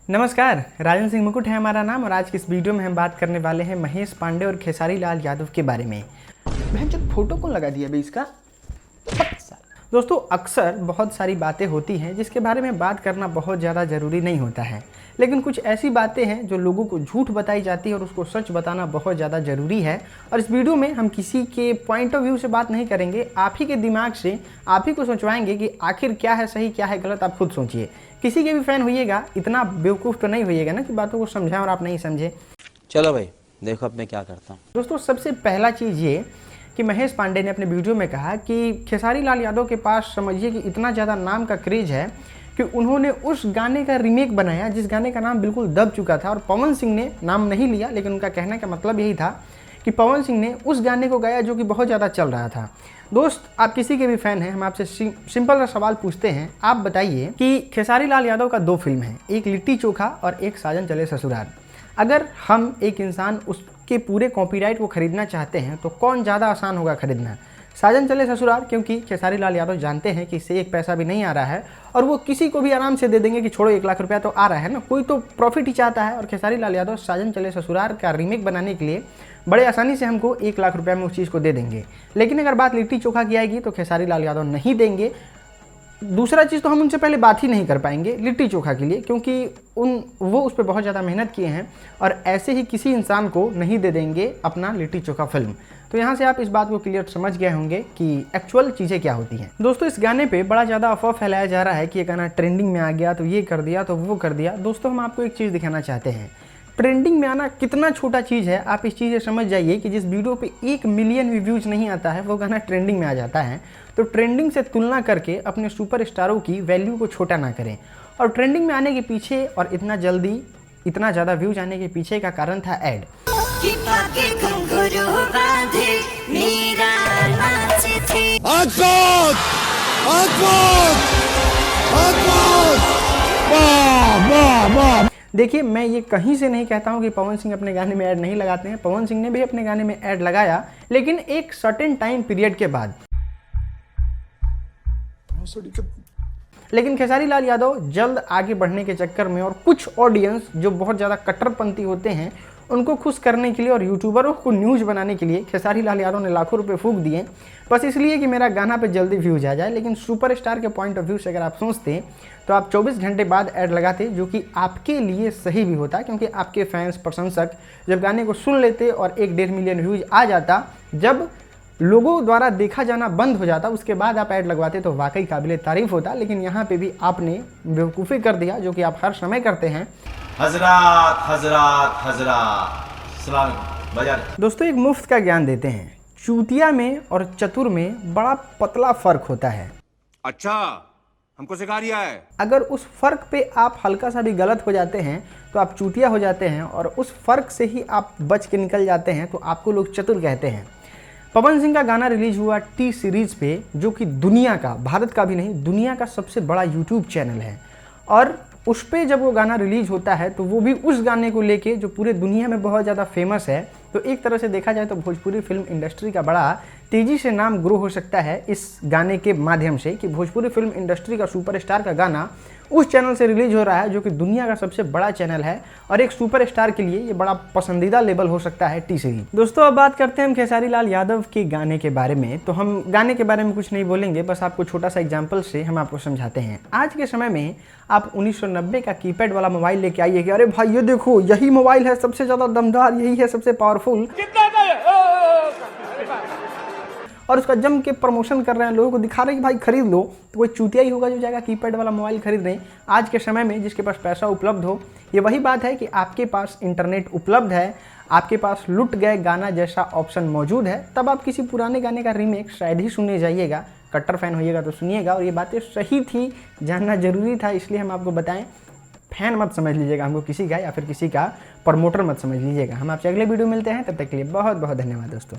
नमस्कार, राजन सिंह मुकुट है हमारा नाम और आज की इस वीडियो में हम बात करने वाले हैं महेश पांडे और खेसारी लाल यादव के बारे में। बहन जब फोटो कौन लगा दिया भाई इसका। दोस्तों अक्सर बहुत सारी बातें होती हैं जिसके बारे में बात करना बहुत ज़्यादा ज़रूरी नहीं होता है, लेकिन कुछ ऐसी बातें हैं जो लोगों को झूठ बताई जाती है और उसको सच बताना बहुत ज़्यादा ज़रूरी है। और इस वीडियो में हम किसी के पॉइंट ऑफ व्यू से बात नहीं करेंगे, आप ही के दिमाग से आप ही को सोचवाएंगे कि आखिर क्या है सही क्या है गलत। आप खुद सोचिए, किसी के भी फैन होइएगा, इतना बेवकूफ़ तो नहीं होइएगा ना कि बातों को समझाएं और आप नहीं समझे। चलो भाई देखो अब मैं क्या करता हूँ। दोस्तों सबसे पहला चीज़ ये कि महेश पांडे ने अपने वीडियो में कहा कि खेसारी लाल यादव के पास समझिए कि इतना ज़्यादा नाम का क्रेज है कि उन्होंने उस गाने का रीमेक बनाया जिस गाने का नाम बिल्कुल दब चुका था। और पवन सिंह ने नाम नहीं लिया, लेकिन उनका कहने का मतलब यही था कि पवन सिंह ने उस गाने को गाया जो कि बहुत ज़्यादा चल रहा था। दोस्त आप किसी के भी फ़ैन हैं, हम आपसे सिंपल सा सवाल पूछते हैं, आप बताइए कि खेसारी लाल यादव का 2 फिल्म है, एक लिट्टी चोखा और एक साजन चले ससुराल। अगर हम एक इंसान उसके पूरे कॉपीराइट को खरीदना चाहते हैं तो कौन ज़्यादा आसान होगा खरीदना, साजन चले ससुराल, क्योंकि खेसारी लाल यादव जानते हैं कि इससे 1 पैसा भी नहीं आ रहा है और वो किसी को भी आराम से दे देंगे कि छोड़ो 1 लाख रुपया तो आ रहा है ना, कोई तो प्रॉफिट ही चाहता है। और खेसारी लाल यादव साजन चले ससुराल का रीमेक बनाने के लिए बड़े आसानी से हमको 1 लाख रुपया में उस चीज़ को दे देंगे। लेकिन अगर बात लिट्टी चोखा की आएगी तो खेसारी लाल यादव नहीं देंगे। दूसरा चीज़ तो हम उनसे पहले बात ही नहीं कर पाएंगे लिट्टी चोखा के लिए, क्योंकि वो उस पर बहुत ज़्यादा मेहनत किए हैं और ऐसे ही किसी इंसान को नहीं दे देंगे अपना लिट्टी चोखा फिल्म। तो यहाँ से आप इस बात को क्लियर समझ गए होंगे कि एक्चुअल चीज़ें क्या होती हैं। दोस्तों इस गाने पे बड़ा ज़्यादा अफवाह फैलाया जा रहा है कि ये गाना ट्रेंडिंग में आ गया तो ये कर दिया तो वो कर दिया। दोस्तों हम आपको एक चीज़ दिखाना चाहते हैं, ट्रेंडिंग में आना कितना छोटा चीज़ है। आप इस चीज़ से समझ जाइए कि जिस वीडियो पे 1 मिलियन व्यूज़ नहीं आता है वो गाना ट्रेंडिंग में आ जाता है। तो ट्रेंडिंग से तुलना करके अपने सुपरस्टारों की वैल्यू को छोटा ना करें। और ट्रेंडिंग में आने के पीछे और इतना जल्दी इतना ज़्यादा व्यूज आने के पीछे का कारण था ऐड। देखिए मैं ये कहीं से नहीं कहता हूँ कि पवन सिंह अपने गाने में ऐड नहीं लगाते हैं, पवन सिंह ने भी अपने गाने में ऐड लगाया, लेकिन एक सर्टेन टाइम पीरियड के बाद। लेकिन खेसारी लाल यादव जल्द आगे बढ़ने के चक्कर में और कुछ ऑडियंस जो बहुत ज़्यादा कट्टरपंथी होते हैं उनको खुश करने के लिए और यूट्यूबरों को न्यूज़ बनाने के लिए खेसारी लाल यादव ने लाखों रुपए फूंक दिए बस इसलिए कि मेरा गाना पे जल्दी व्यूज आ जाए। लेकिन सुपरस्टार के पॉइंट ऑफ व्यू से अगर आप सोचते तो आप 24 घंटे बाद ऐड लगाते, जो कि आपके लिए सही भी होता, क्योंकि आपके फैंस प्रशंसक जब गाने को सुन लेते और 1-1.5 मिलियन व्यूज आ जाता, जब लोगों द्वारा देखा जाना बंद हो जाता, उसके बाद आप ऐड लगवाते तो वाकई काबिले तारीफ होता। लेकिन यहाँ पे भी आपने बेवकूफ़ी कर दिया, जो कि आप हर समय करते हैं। हजरात हजरात हजरात सलाम बाजार। दोस्तों एक मुफ्त का ज्ञान देते हैं, चूतिया में और चतुर में बड़ा पतला फर्क होता है। अच्छा हमको सिखा रिया है। अगर उस फर्क पे आप हल्का सा भी गलत हो जाते हैं तो आप चूतिया हो जाते हैं, और उस फर्क से ही आप बच के निकल जाते हैं तो आपको लोग चतुर कहते हैं। पवन सिंह का गाना रिलीज हुआ टी सीरीज पे, जो कि दुनिया का, भारत का भी नहीं, दुनिया का सबसे बड़ा यूट्यूब चैनल है। और उस पर जब वो गाना रिलीज होता है तो वो भी उस गाने को लेके जो पूरे दुनिया में बहुत ज़्यादा फेमस है। तो एक तरह से देखा जाए तो भोजपुरी फिल्म इंडस्ट्री का बड़ा तेज़ी से नाम ग्रो हो सकता है इस गाने के माध्यम से, कि भोजपुरी फिल्म इंडस्ट्री का सुपरस्टार का गाना उस चैनल से रिलीज हो रहा है जो कि दुनिया का सबसे बड़ा चैनल है। और एक सुपरस्टार के लिए ये बड़ा पसंदीदा लेवल हो सकता है टी सीरीज। दोस्तों अब बात करते हैं हम खेसारी लाल यादव के गाने के बारे में। तो हम गाने के बारे में कुछ नहीं बोलेंगे, बस आपको छोटा सा एग्जाम्पल से हम आपको समझाते हैं। आज के समय में आप 1990 का कीपैड वाला मोबाइल लेके आइए कि अरे भाई ये देखो यही मोबाइल है सबसे ज़्यादा दमदार, यही है सबसे पावरफुल, और उसका जम के प्रमोशन कर रहे हैं, लोगों को दिखा रहे हैं कि भाई खरीद लो, तो कोई चूतिया ही होगा जो जाएगा कीपैड वाला मोबाइल खरीद रहे हैं। आज के समय में जिसके पास पैसा उपलब्ध हो, ये वही बात है कि आपके पास इंटरनेट उपलब्ध है, आपके पास लुट गए गाना जैसा ऑप्शन मौजूद है, तब आप किसी पुराने गाने का रीमेक शायद ही सुनने जाइएगा। कट्टर फैन होइएगा तो सुनिएगा, और ये बातें सही थी, जानना जरूरी था, इसलिए हम आपको बताएं। फैन मत समझ लीजिएगा हमको किसी का, या फिर किसी का प्रमोटर मत समझ लीजिएगा। हम आपसे अगले वीडियो मिलते हैं, तब तक के लिए बहुत बहुत धन्यवाद दोस्तों।